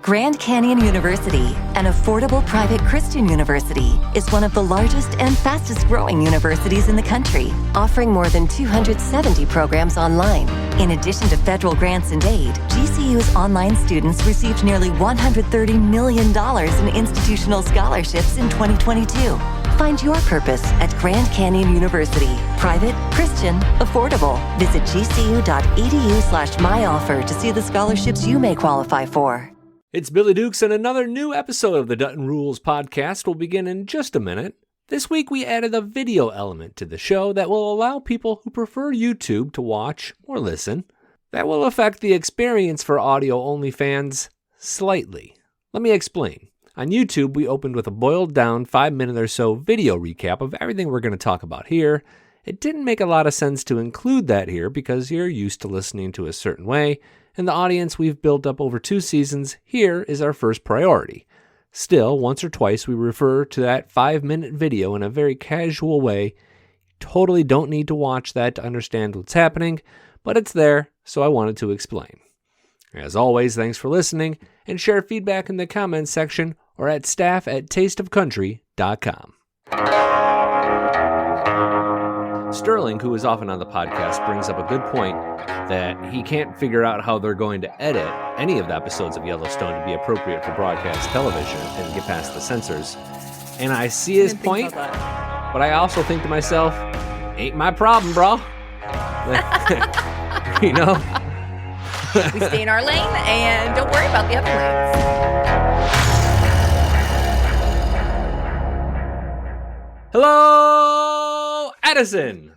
Grand Canyon University, an affordable private Christian university, is one of the largest and fastest growing universities in the country, offering more than 270 programs online. In addition to federal grants and aid, GCU's online students received nearly $130 million in institutional scholarships in 2022. Find your purpose at Grand Canyon University. Private, Christian, affordable. Visit gcu.edu/myoffer to see the scholarships you may qualify for. It's Billy Dukes, and another new episode of the Dutton Rules Podcast will begin in just a minute. This week we added a video element to the show that will allow people who prefer YouTube to watch or listen. That will affect the experience for audio-only fans slightly. Let me explain. On YouTube, we opened with a boiled-down 5-minute or so video recap of everything we're going to talk about here. It didn't make a lot of sense to include that here because you're used to listening to a certain way, and the audience we've built up over 2 seasons here is our first priority. Still, once or twice we refer to that 5-minute video in a very casual way. You totally don't need to watch that to understand what's happening, but it's there, so I wanted to explain. As always, thanks for listening, and share feedback in the comments section or at staff@tasteofcountry.com. Sterling, who is often on the podcast, brings up a good point that he can't figure out how they're going to edit any of the episodes of Yellowstone to be appropriate for broadcast television and get past the censors. And I see his point, but I also think to myself, ain't my problem, bro. You know? We stay in our lane and don't worry about the other lanes. Hello, Addison.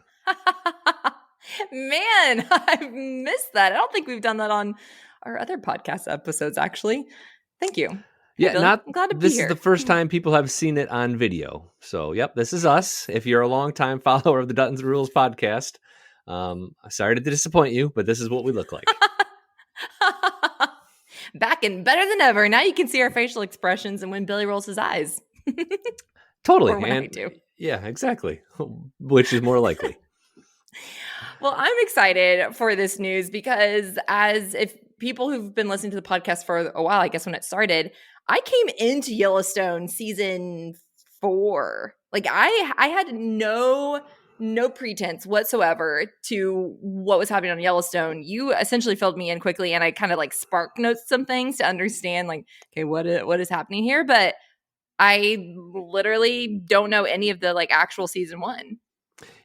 Man, I've missed that. I don't think we've done that on our other podcast episodes, actually. Thank you. Yeah, I'm glad to be this here. is the first time people have seen it on video. So, yep, this is us. If you're a longtime follower of the Dutton Rules Podcast, sorry to disappoint you, but this is what we look like. Back and better than ever. Now you can see our facial expressions and when Billy rolls his eyes. Totally. Or when I do. Yeah, exactly. Which is more likely. Well, I'm excited for this news because if people who've been listening to the podcast for a while, I guess when it started, I came into Yellowstone season 4. Like I had no pretense whatsoever to what was happening on Yellowstone. You essentially filled me in quickly, and I kind of like spark notes some things to understand like, okay, what is happening here? But I literally don't know any of the like actual season 1.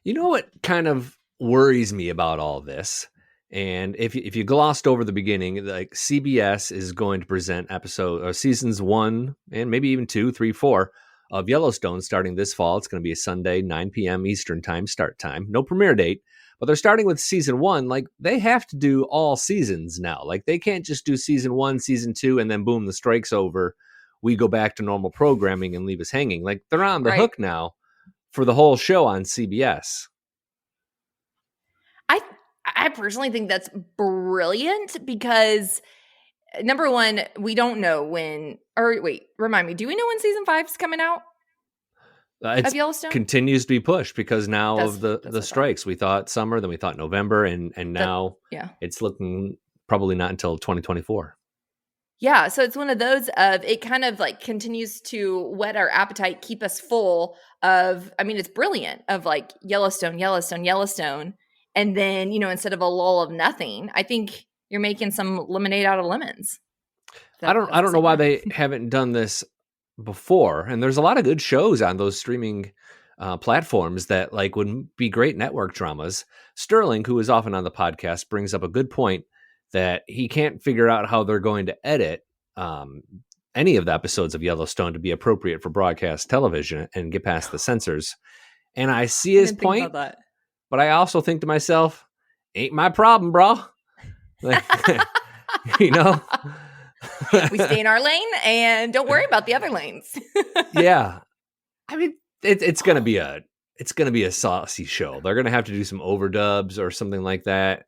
You know what kind of worries me about all this? And if you glossed over the beginning, like CBS is going to present seasons 1 and maybe even 2, 3, 4 of Yellowstone starting this fall. It's going to be a Sunday, 9 p.m. Eastern time start time. No premiere date, but they're starting with season 1. Like they have to do all seasons now. Like they can't just do season 1, season 2, and then boom, the strike's over. We go back to normal programming and leave us hanging. Like they're on the hook now for the whole show on CBS. I personally think that's brilliant because number one, we don't know when, or wait, remind me, do we know when season 5 is coming out of Yellowstone? Continues to be pushed because now of the strikes. We thought summer, then we thought November, and now it's looking probably not until 2024. Yeah, so it's one of those of it kind of like continues to whet our appetite, keep us full of, I mean, it's brilliant of like Yellowstone. And then, instead of a lull of nothing, I think you're making some lemonade out of lemons. I don't know why they haven't done this before. And there's a lot of good shows on those streaming platforms that like would be great network dramas. Sterling, who is often on the podcast, brings up a good point that he can't figure out how they're going to edit any of the episodes of Yellowstone to be appropriate for broadcast television and get past the censors. And I see his point, but I also think to myself, ain't my problem, bro. You know? We stay in our lane and don't worry about the other lanes. Yeah. I mean, it's going to be a saucy show. They're going to have to do some overdubs or something like that.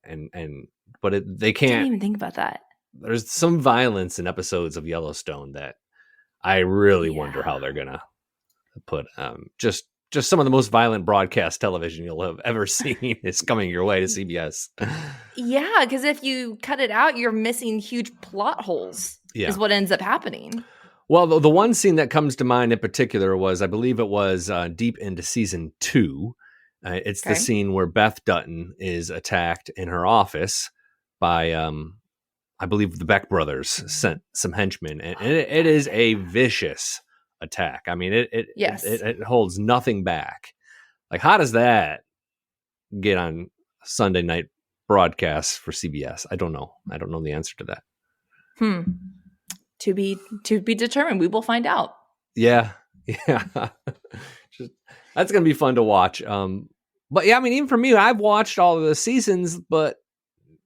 But they can't. I didn't even think about that. There's some violence in episodes of Yellowstone that I really wonder how they're going to put. Just some of the most violent broadcast television you'll have ever seen is coming your way to CBS. Yeah, because if you cut it out, you're missing huge plot holes. is what ends up happening. Well, the one scene that comes to mind in particular was, I believe it was deep into season 2. It's the scene where Beth Dutton is attacked in her office by, I believe the Beck brothers sent some henchmen, and it is a vicious attack. I mean, it holds nothing back. Like, how does that get on Sunday night broadcasts for CBS? I don't know. I don't know the answer to that. To be determined. We will find out. Yeah. That's going to be fun to watch. But yeah, I mean, even for me, I've watched all of the seasons, but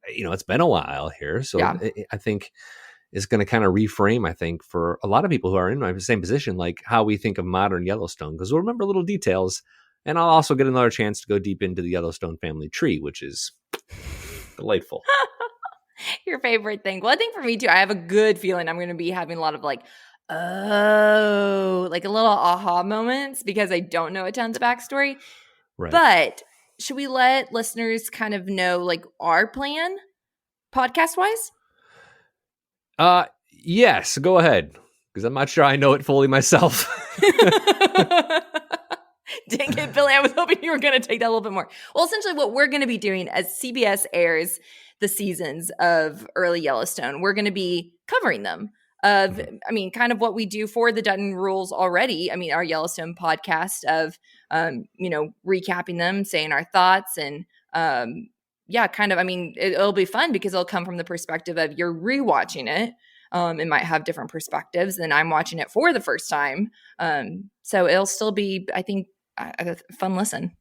it's been a while here. So I think it's going to kind of reframe, I think, for a lot of people who are in my same position, like how we think of modern Yellowstone, because we'll remember little details. And I'll also get another chance to go deep into the Yellowstone family tree, which is delightful. Your favorite thing. Well, I think for me too, I have a good feeling I'm going to be having a lot of like a little aha moments because I don't know a ton of backstory. Right. But should we let listeners kind of know like our plan podcast wise? Yes, go ahead. Because I'm not sure I know it fully myself. Dang it, Billy. I was hoping you were going to take that a little bit more. Well, essentially what we're going to be doing as CBS airs the seasons of early Yellowstone, we're going to be covering them. Kind of what we do for the Dutton Rules already. I mean, our Yellowstone podcast of, recapping them, saying our thoughts and, it'll be fun because it'll come from the perspective of you're rewatching it. It might have different perspectives than I'm watching it for the first time. So it'll still be, I think, a fun listen.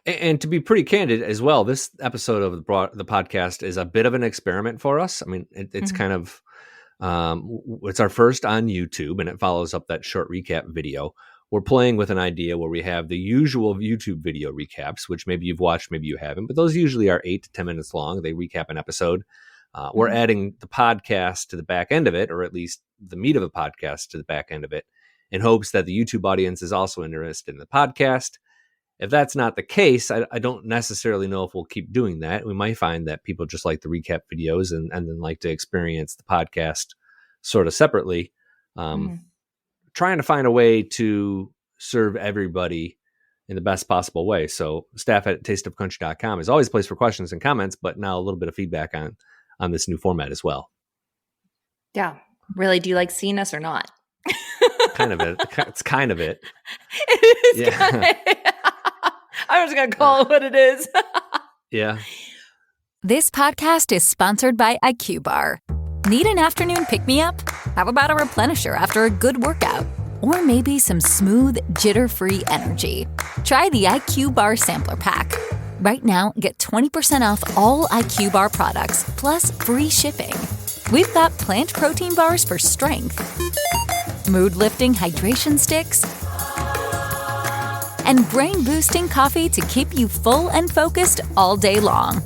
And to be pretty candid as well, this episode of the podcast is a bit of an experiment for us. I mean, it's kind of, it's our first on YouTube, and it follows up that short recap video. We're playing with an idea where we have the usual YouTube video recaps, which maybe you've watched, maybe you haven't, but those usually are 8 to 10 minutes long. They recap an episode. We're adding the podcast to the back end of it, or at least the meat of a podcast to the back end of it, in hopes that the YouTube audience is also interested in the podcast. If that's not the case, I don't necessarily know if we'll keep doing that. We might find that people just like the recap videos and then like to experience the podcast sort of separately. Trying to find a way to serve everybody in the best possible way. So staff at tasteofcountry.com is always a place for questions and comments, but now a little bit of feedback on this new format as well. Yeah. Really, do you like seeing us or not? Kind of it. It's kind of it. It is kind of it. I'm just going to call it what it is. Yeah. This podcast is sponsored by IQ Bar. Need an afternoon pick-me-up? How about a replenisher after a good workout? Or maybe some smooth, jitter-free energy? Try the IQ Bar Sampler Pack. Right now, get 20% off all IQ Bar products, plus free shipping. We've got plant protein bars for strength, mood-lifting hydration sticks, and brain-boosting coffee to keep you full and focused all day long.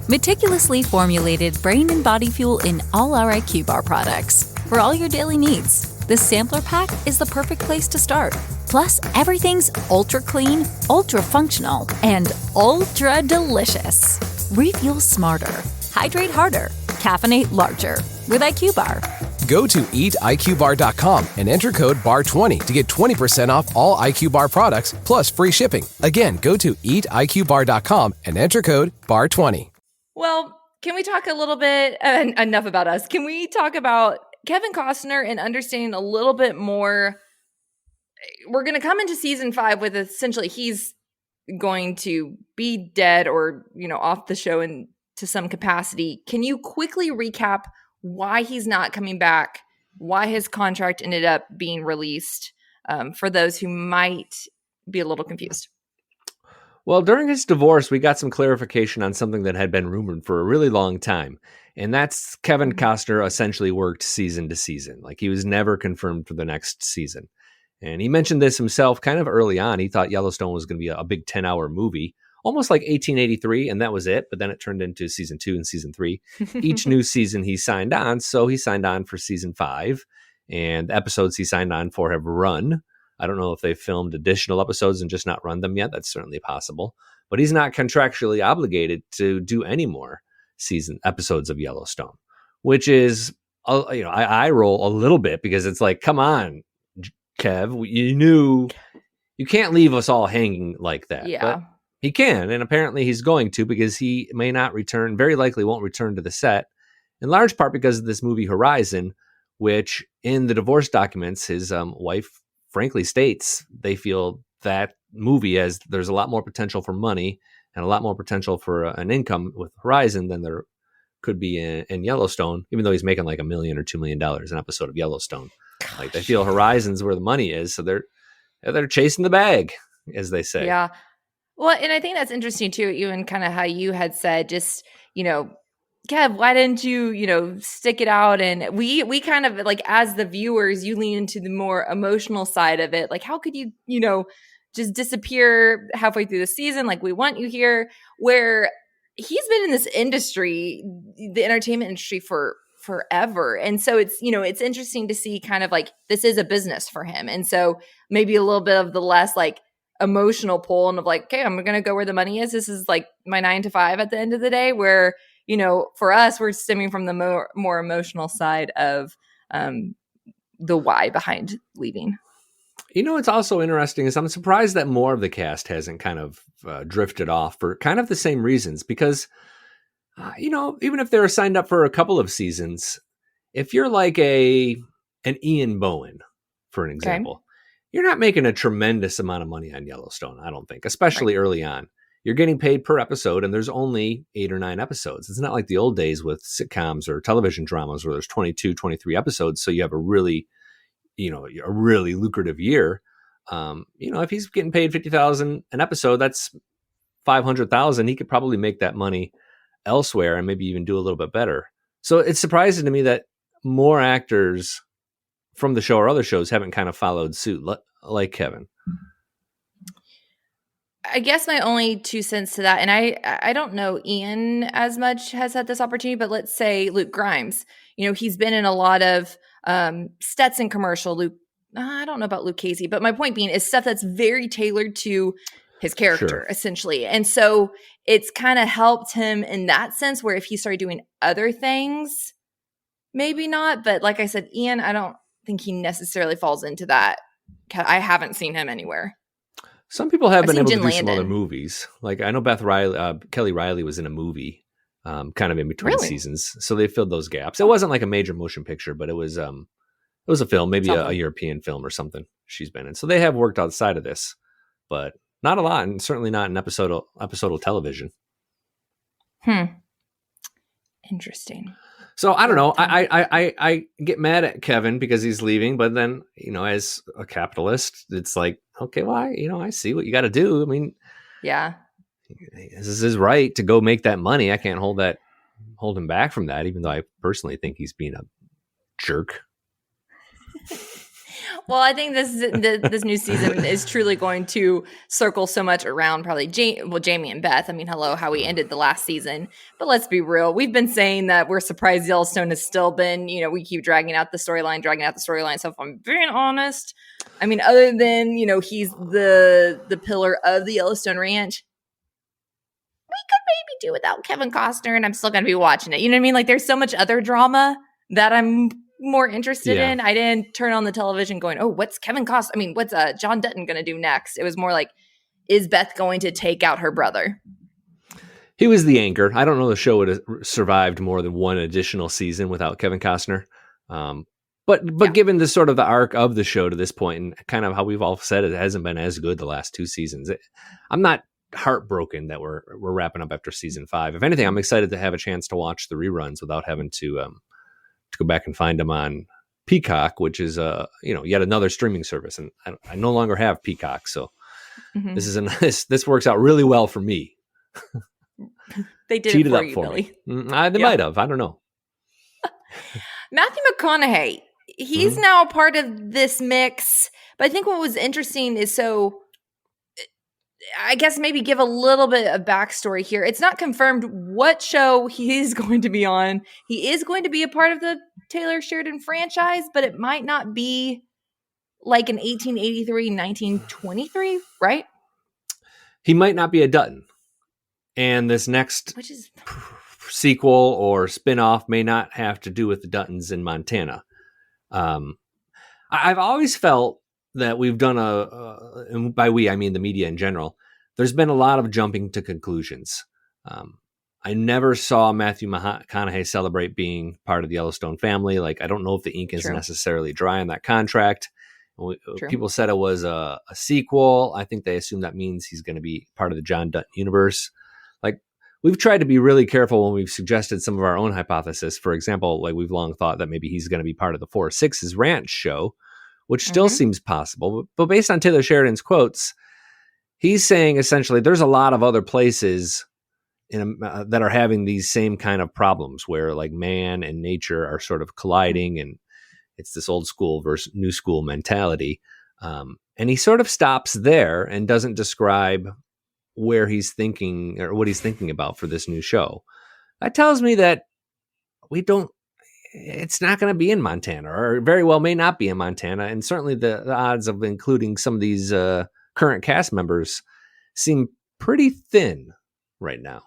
Meticulously formulated brain and body fuel in all our IQ Bar products. For all your daily needs, the Sampler Pack is the perfect place to start. Plus, everything's ultra clean, ultra functional, and ultra delicious. Refuel smarter, hydrate harder, caffeinate larger with IQ Bar. Go to eatiqbar.com and enter code BAR20 to get 20% off all IQ Bar products plus free shipping. Again, go to eatiqbar.com and enter code BAR20. Well, can we talk a little bit, enough about us, can we talk about Kevin Costner and understanding a little bit more? We're going to come into season 5 with essentially he's going to be dead or, off the show in to some capacity. Can you quickly recap why he's not coming back, why his contract ended up being released, for those who might be a little confused? Well, during his divorce, we got some clarification on something that had been rumored for a really long time. And that's Kevin Costner essentially worked season to season. Like he was never confirmed for the next season. And he mentioned this himself kind of early on. He thought Yellowstone was going to be a big 10-hour movie, almost like 1883, and that was it. But then it turned into season 2 and season 3. Each new season he signed on. So he signed on for season 5. And the episodes he signed on for have run. I don't know if they've filmed additional episodes and just not run them yet. That's certainly possible. But he's not contractually obligated to do any more season episodes of Yellowstone, which is I roll a little bit because it's like, come on, Kev, you knew you can't leave us all hanging like that. Yeah. But he can, and apparently he's going to, because he may not return, very likely won't return to the set, in large part because of this movie Horizon, which in the divorce documents, his wife frankly states they feel that movie as there's a lot more potential for money and a lot more potential for an income with Horizon than there could be in Yellowstone, even though he's making like $1 million or $2 million an episode of Yellowstone. Gosh. Like, they feel Horizon's where the money is, so they're chasing the bag, as they say. Yeah. Well, and I think that's interesting too, even kind of how you had said, just, Kev, why didn't you, stick it out? And we kind of, like, as the viewers, you lean into the more emotional side of it. Like, how could you, just disappear halfway through the season? Like, we want you here. Where he's been in this industry, the entertainment industry, for forever. And so it's, it's interesting to see kind of like, this is a business for him. And so maybe a little bit of the less like emotional pull and of like, okay, I'm going to go where the money is. This is like my 9 to 5 at the end of the day, where, for us, we're stemming from the more emotional side of the why behind leaving. What's also interesting is I'm surprised that more of the cast hasn't kind of drifted off for kind of the same reasons, because, even if they're signed up for a couple of seasons, if you're like an Ian Bohen, for an example, you're not making a tremendous amount of money on Yellowstone, I don't think, especially early on. You're getting paid per episode, and there's only 8 or 9 episodes. It's not like the old days with sitcoms or television dramas where there's 22, 23 episodes, so you have a really lucrative year. If he's getting paid $50,000 an episode, that's $500,000. He could probably make that money elsewhere and maybe even do a little bit better. So it's surprising to me that more actors from the show or other shows haven't kind of followed suit like Kevin. I guess my only 2 cents to that, and I don't know Ian as much has had this opportunity, but let's say Luke Grimes. He's been in a lot of Stetson commercial. I don't know about Luke Casey, but my point being is stuff that's very tailored to his character, essentially. And so it's kind of helped him in that sense, where if he started doing other things, maybe not. But like I said, Ian, I don't think he necessarily falls into that. I haven't seen him anywhere. Some people have been able to do Landon. some other movies. Like, I know Kelly Riley was in a movie kind of in between seasons. So they filled those gaps. It wasn't like a major motion picture, but it was a film, maybe a European film or something she's been in. So they have worked outside of this, but not a lot, and certainly not in episodal television. Interesting. So I don't know. I get mad at Kevin because he's leaving, but then, as a capitalist, it's like, okay, well, I see what you got to do. I mean, yeah, this is his right to go make that money. I can't hold him back from that, even though I personally think he's being a jerk. Well, I think this new season is truly going to circle so much around probably Jamie and Beth. I mean, hello, how we ended the last season. But let's be real. We've been saying that we're surprised Yellowstone has still been, we keep dragging out the storyline. So if I'm being honest, I mean, other than, he's the pillar of the Yellowstone Ranch, we could maybe do without Kevin Costner, and I'm still going to be watching it. You know what I mean? Like, there's so much other drama that I'm more interested in. I didn't turn on the television going, oh, what's Kevin Costner? I mean, what's John Dutton going to do next? It was more like, is Beth going to take out her brother? He was the anchor. I don't know the show would have survived more than one additional season without Kevin Costner. But given the sort of the arc of the show to this point, and kind of how we've all said it hasn't been as good the last 2 seasons, I'm not heartbroken that we're wrapping up after season 5. If anything, I'm excited to have a chance to watch the reruns without having to go back and find them on Peacock, which is yet another streaming service, and I no longer have Peacock, so this works out really well for me. They did Cheated it up you, for Billy. me. They might have. I don't know. Matthew McConaughey, he's now a part of this mix, but I think what was interesting is, so I guess maybe give a little bit of backstory here. It's not confirmed what show he is going to be on. He is going to be a part of the Taylor Sheridan franchise, but it might not be like an 1883, 1923, right? He might not be a Dutton. And this next sequel or spinoff may not have to do with the Duttons in Montana. I've always felt that we've done and by we, I mean the media in general, there's been a lot of jumping to conclusions. I never saw Matthew McConaughey celebrate being part of the Yellowstone family. Like, I don't know if the ink is necessarily dry on that contract. People said it was a sequel. I think they assume that means he's going to be part of the John Dutton universe. Like, we've tried to be really careful when we've suggested some of our own hypothesis. For example, like, we've long thought that maybe he's going to be part of the 4 Sixes Ranch show, which still seems possible. But based on Taylor Sheridan's quotes, he's saying essentially there's a lot of other places that are having these same kind of problems where like man and nature are sort of colliding, and it's this old school versus new school mentality. And he sort of stops there and doesn't describe where he's thinking or what he's thinking about for this new show. That tells me that it's not going to be in Montana, or very well may not be in Montana. And certainly the odds of including some of these current cast members seem pretty thin right now.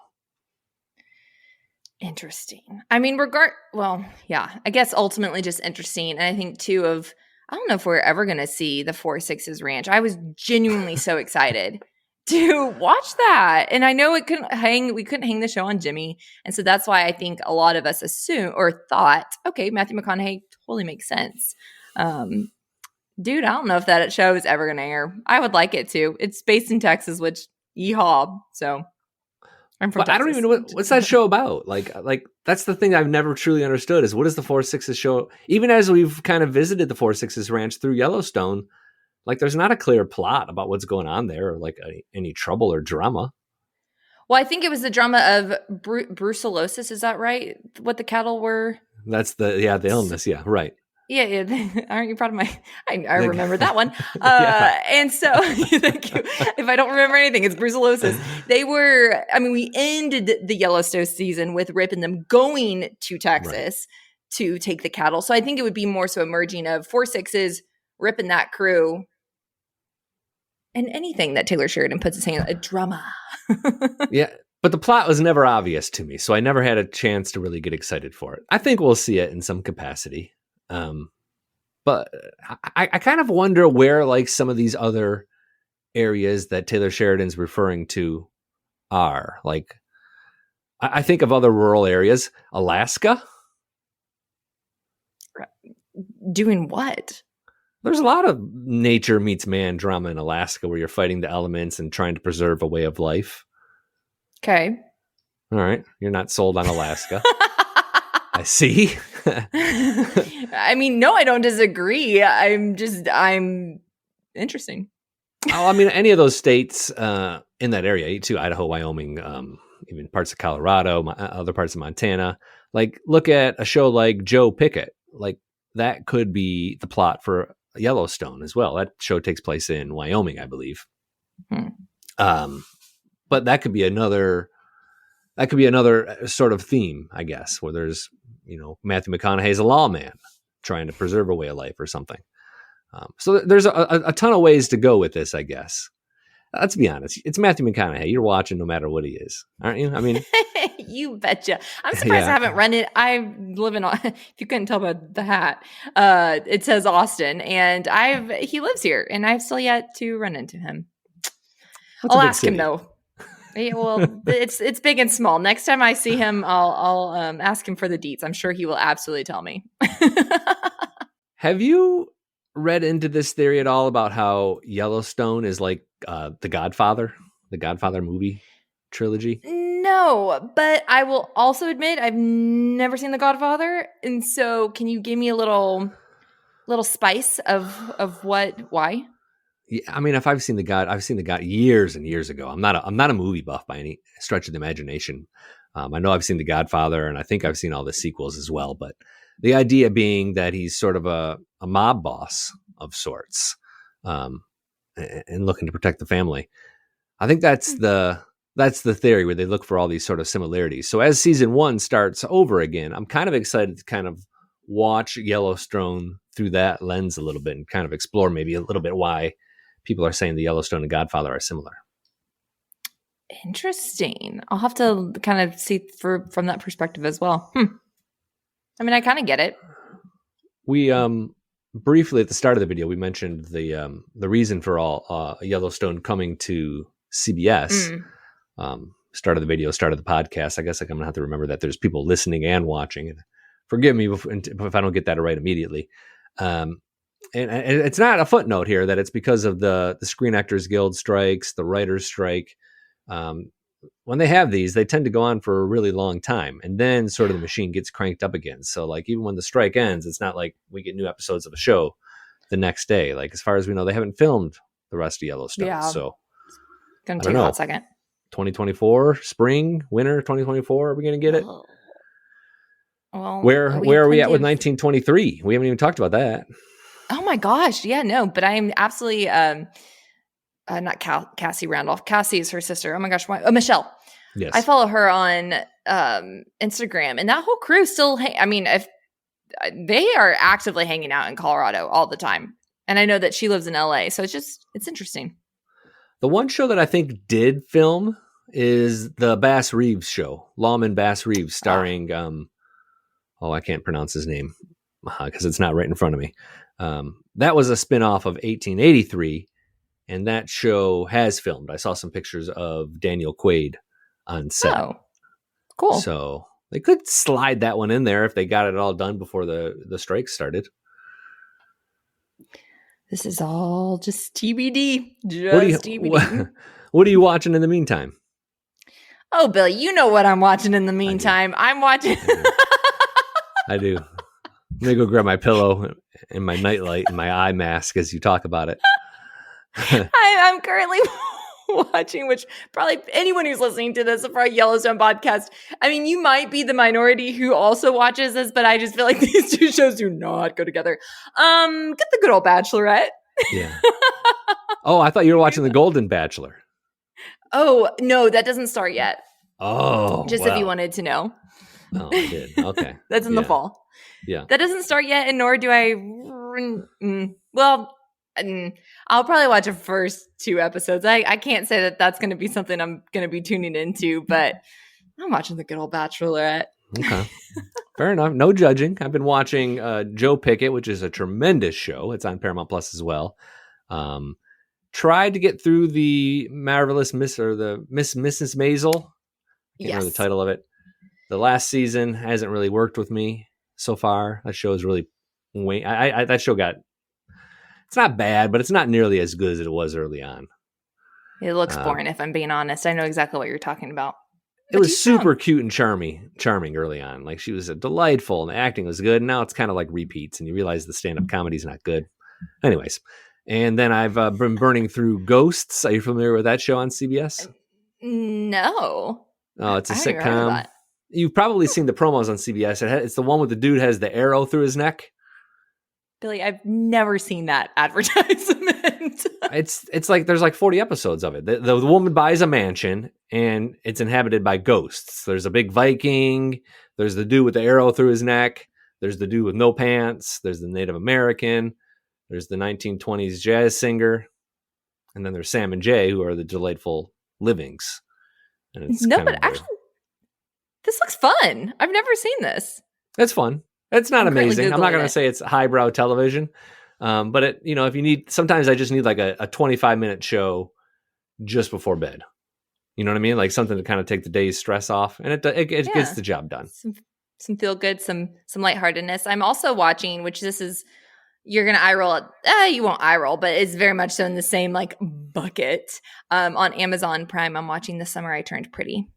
Interesting. I mean, I guess ultimately just interesting. And I think too I don't know if we're ever going to see the 4 Sixes Ranch. I was genuinely so excited to watch that. And I know we couldn't hang the show on Jimmy. And so that's why I think a lot of us thought, okay, Matthew McConaughey totally makes sense. Dude, I don't know if that show is ever going to air. I would like it to. It's based in Texas, which yeehaw. So I'm from Texas. I don't even know what's that show about. Like that's the thing I've never truly understood is what is the 4 Sixes show? Even as we've kind of visited the 4 Sixes Ranch through Yellowstone, like there's not a clear plot about what's going on there, or like any trouble or drama. Well, I think it was the drama of brucellosis. Is that right? What the cattle were? That's the illness. Yeah, right. Yeah. Aren't you proud of my? I remember that one. And so, thank you. If I don't remember anything, it's brucellosis. We ended the Yellowstone season with Rip and them going to Texas to take the cattle. So I think it would be more so a merging of 4 Sixes, Rip and that crew, and anything that Taylor Sheridan puts his hand on, a drama. Yeah. But the plot was never obvious to me, so I never had a chance to really get excited for it. I think we'll see it in some capacity. But I kind of wonder where like some of these other areas that Taylor Sheridan's referring to are. Like, I think of other rural areas. Alaska? Doing what? There's a lot of nature meets man drama in Alaska where you're fighting the elements and trying to preserve a way of life. Okay. All right. You're not sold on Alaska. I see. I mean, no, I don't disagree. I'm interesting. I mean, any of those states in that area, too, Idaho, Wyoming, even parts of Colorado, other parts of Montana. Like, look at a show like Joe Pickett. Like, that could be the plot for Yellowstone as well. That show takes place in Wyoming, I believe. But that could be another sort of theme, I guess, where there's, Matthew McConaughey's a lawman trying to preserve a way of life or something. So there's a ton of ways to go with this, I guess. Let's be honest. It's Matthew McConaughey. You're watching no matter what he is, aren't you? I mean, you betcha. I'm surprised I haven't run it. I'm living on, if you couldn't tell by the hat, it says Austin, and he lives here, and I've still yet to run into him. I'll ask him though. Yeah, well, it's big and small. Next time I see him, I'll ask him for the deets. I'm sure he will absolutely tell me. Have you read into this theory at all about how Yellowstone is like the Godfather movie trilogy? No, but I will also admit I've never seen The Godfather, and so can you give me a little spice of why? Yeah, I mean, if I've seen the God years and years ago. I'm not a movie buff by any stretch of the imagination. I know I've seen The Godfather, and I think I've seen all the sequels as well. But the idea being that he's sort of a mob boss of sorts, and looking to protect the family. I think that's the theory where they look for all these sort of similarities. So as season 1 starts over again, I'm kind of excited to kind of watch Yellowstone through that lens a little bit and kind of explore maybe a little bit why people are saying the Yellowstone and Godfather are similar. Interesting. I'll have to kind of see from that perspective as well. I mean, I kind of get it. We briefly at the start of the video we mentioned the reason for all Yellowstone coming to CBS. Start of the video, start of the podcast. I guess I'm gonna have to remember that there's people listening and watching. And forgive me if I don't get that right immediately. And it's not a footnote here that it's because of the Screen Actors Guild strikes, the writers' strike. When they have these, they tend to go on for a really long time, and then sort of the machine gets cranked up again. So like even when the strike ends, it's not like we get new episodes of a show the next day. Like as far as we know, they haven't filmed the rest of Yellowstone. Yeah. So It's gonna take a hot second. 2024, spring, winter 2024, are we going to get it? Well, Where are we at with 1923? We haven't even talked about that. Oh my gosh. Yeah, no, but I'm absolutely not Cassie Randolph. Cassie is her sister. Oh my gosh, why? Oh, Michelle. Yes. I follow her on Instagram, and that whole crew still if they are actively hanging out in Colorado all the time. And I know that she lives in LA, so it's interesting. The one show that I think did film is the Bass Reeves show, Lawman Bass Reeves, starring I can't pronounce his name because it's not right in front of me. That was a spinoff of 1883, and that show has filmed. I saw some pictures of Daniel Quaid on set. Oh, cool. So they could slide that one in there if they got it all done before the strike started. This is all just TBD. TBD. What are you watching in the meantime? Oh, Billy, you know what I'm watching in the meantime. I'm watching. I do. Let me go grab my pillow and my nightlight and my eye mask as you talk about it. I'm currently watching, which probably anyone who's listening to this for a Yellowstone podcast, I mean, you might be the minority who also watches this, but I just feel like these two shows do not go together. Get the good old Bachelorette. Yeah. Oh, I thought you were watching The Golden Bachelor. Oh, no, that doesn't start yet. Oh, just if you wanted to know. Oh, I did. Okay. That's in the fall. Yeah. That doesn't start yet, and nor do I. I'll probably watch the first 2 episodes. I can't say that that's going to be something I'm going to be tuning into, but I'm watching The Good Old Bachelorette. Okay. Fair enough. No judging. I've been watching Joe Pickett, which is a tremendous show. It's on Paramount Plus as well. Tried to get through the Marvelous Mrs. Maisel. I can't remember the title of it. The last season hasn't really worked with me so far. That show is really that show got. It's not bad, but it's not nearly as good as it was early on. It looks boring, if I'm being honest. I know exactly what you're talking about. It was super cute and charming early on. Like she was delightful and the acting was good. And now it's kind of like repeats and you realize the stand-up comedy is not good. Anyways. And then I've been burning through Ghosts. Are you familiar with that show on CBS? No. Oh, it's a sitcom. You've probably seen the promos on CBS. It's the one with the dude has the arrow through his neck. Billy, I've never seen that advertisement. It's like there's like 40 episodes of it. The woman buys a mansion and it's inhabited by ghosts. There's a big Viking. There's the dude with the arrow through his neck. There's the dude with no pants. There's the Native American. There's the 1920s jazz singer. And then there's Sam and Jay, who are the delightful livings. And it's actually, this looks fun. I've never seen this. It's fun. It's not amazing. I'm not going to say it's highbrow television. But if you need, sometimes I just need like a 25-minute show just before bed. You know what I mean? Like something to kind of take the day's stress off. And it gets the job done. Some feel good, some lightheartedness. I'm also watching, which this is, you're going to eye roll it. You won't eye roll, but it's very much so in the same like bucket. On Amazon Prime, I'm watching The Summer I Turned Pretty.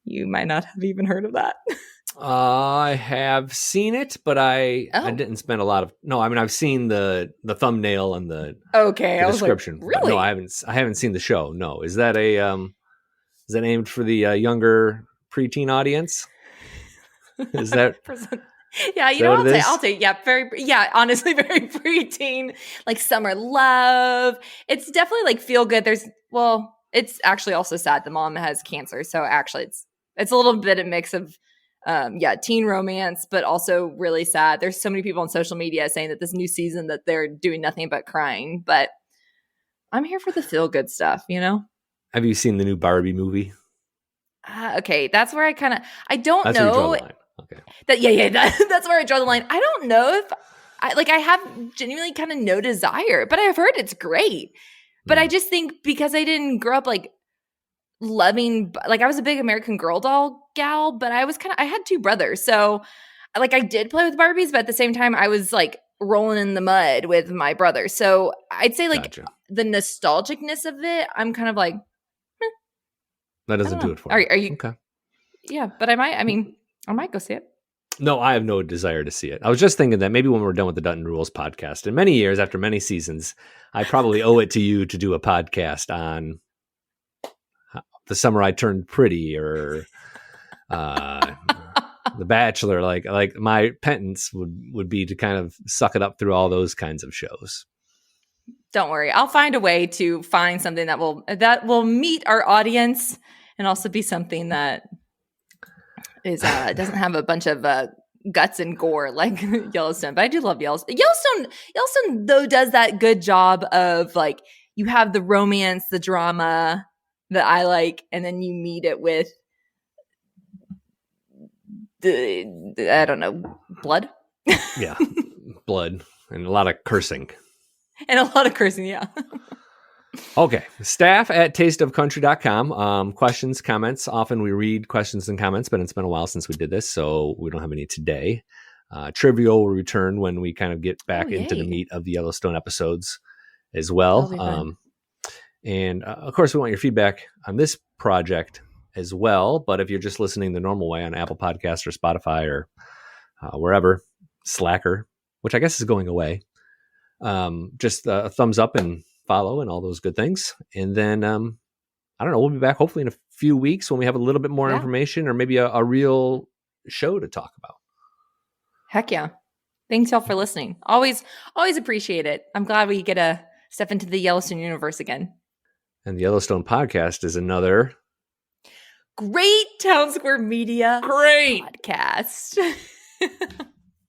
You might not have even heard of that. I have seen it, but I didn't spend a lot of. No, I mean I've seen the thumbnail and the description. Like, really? No, I haven't seen the show. No, is that aimed for the younger preteen audience? Is that? Yeah, I'll take honestly, very preteen, like summer love. It's definitely like feel good. It's actually also sad. The mom has cancer, so actually it's a little bit of mix of teen romance, but also really sad. There's so many people on social media saying that this new season that they're doing nothing but crying, but I'm here for the feel good stuff, Have you seen the new Barbie movie? Okay, that's where I don't That's know. where you draw the line. Okay. That's where I draw the line. I don't know if I have genuinely kind of no desire, but I've heard it's great. But I just think because I didn't grow up like loving, like I was a big American Girl doll gal, but I had two brothers. So like I did play with Barbies, but at the same time I was like rolling in the mud with my brother. So I'd say like the nostalgicness of it, I'm kind of like, that doesn't do it for me. me. Are you? Okay. Yeah, but I might go see it. No, I have no desire to see it. I was just thinking that maybe when we're done with the Dutton Rules podcast, in many years, after many seasons, I probably owe it to you to do a podcast on The Summer I Turned Pretty or The Bachelor. Like my penance would be to kind of suck it up through all those kinds of shows. Don't worry. I'll find a way to find something that will meet our audience and also be something that is doesn't have a bunch of guts and gore like Yellowstone. But I do love Yellowstone. Yellowstone though does that good job of like you have the romance, the drama that I like, and then you meet it with the I don't know, blood. Yeah, blood and a lot of cursing. And a lot of cursing, yeah. Okay. Staff at tasteofcountry.com. Questions, comments. Often we read questions and comments, but it's been a while since we did this, so we don't have any today. Trivia will return when we kind of get back into the meat of the Yellowstone episodes as well. And of course, we want your feedback on this project as well. But if you're just listening the normal way on Apple Podcasts or Spotify or wherever, Slacker, which I guess is going away, just a thumbs up and follow and all those good things. And then, I don't know, we'll be back hopefully in a few weeks when we have a little bit more information or maybe a real show to talk about. Heck yeah. Thanks y'all for listening. Always appreciate it. I'm glad we get to step into the Yellowstone universe again. And the Yellowstone podcast is another great Town Square Media podcast.